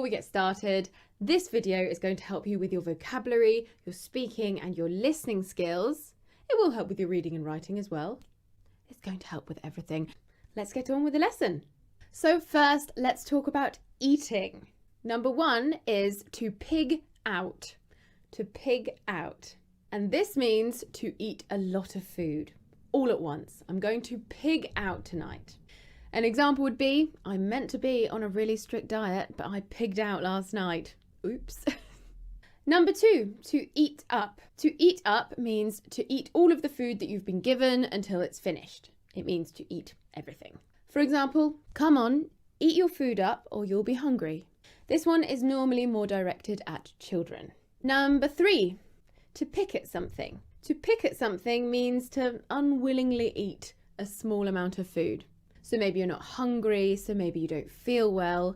we get started, this video is going to help you with your vocabulary, your speaking and your listening skills. It will help with your reading and writing as well. It's going to help with everything. Let's get on with the lesson. So first, let's talk about eating. Number 1 is to pig out. To pig out. And this means to eat a lot of food all at once. I'm going to pig out tonight. An example would be, I meant to be on a really strict diet, but I pigged out last night. Oops. Number 2, to eat up. To eat up means to eat all of the food that you've been given until it's finished. It means to eat everything. For example, come on, eat your food up or you'll be hungry. This one is normally more directed at children. Number 3, to pick at something. To pick at something means to unwillingly eat a small amount of food. So maybe you're not hungry, so maybe you don't feel well.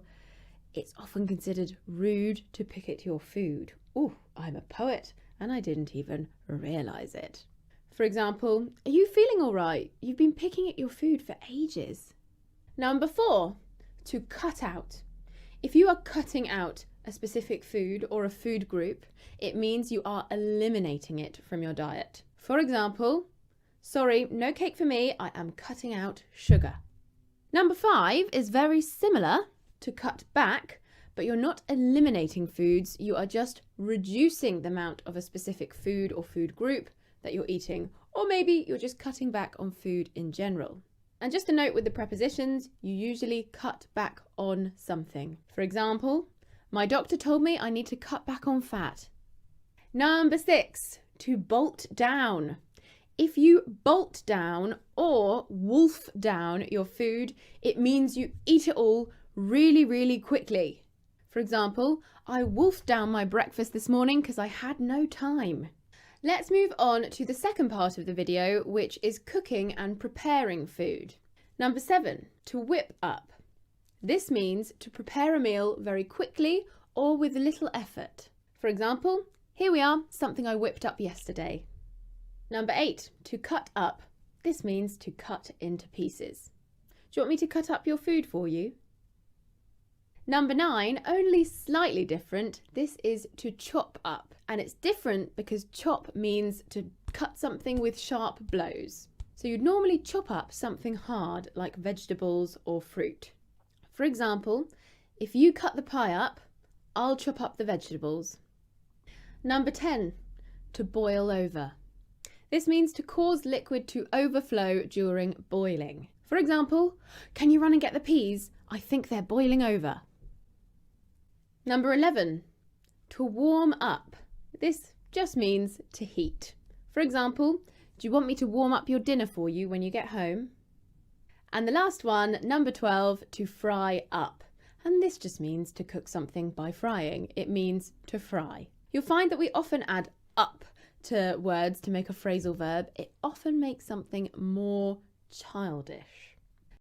It's often considered rude to pick at your food. Oh, I'm a poet and I didn't even realise it. For example, are you feeling all right? You've been picking at your food for ages. Number 4, to cut out. If you are cutting out a specific food or a food group, it means you are eliminating it from your diet. For example, sorry, no cake for me, I am cutting out sugar. Number 5 is very similar to cut back, but you're not eliminating foods, you are just reducing the amount of a specific food or food group that you're eating, or maybe you're just cutting back on food in general. And just a note with the prepositions, you usually cut back on something. For example, my doctor told me I need to cut back on fat. Number 6, to bolt down. If you bolt down or wolf down your food, it means you eat it all really, really quickly. For example, I wolfed down my breakfast this morning because I had no time. Let's move on to the second part of the video, which is cooking and preparing food. Number 7, to whip up. This means to prepare a meal very quickly or with little effort. For example, here we are, something I whipped up yesterday. Number 8, to cut up. This means to cut into pieces. Do you want me to cut up your food for you? Number 9, only slightly different. This is to chop up. And it's different because chop means to cut something with sharp blows. So you'd normally chop up something hard like vegetables or fruit. For example, if you cut the pie up, I'll chop up the vegetables. Number 10, to boil over. This means to cause liquid to overflow during boiling. For example, can you run and get the peas? I think they're boiling over. Number 11, to warm up. This just means to heat. For example, do you want me to warm up your dinner for you when you get home? And the last one, number 12, to fry up. And this just means to cook something by frying. It means to fry. You'll find that we often add up to words to make a phrasal verb. It often makes something more childish.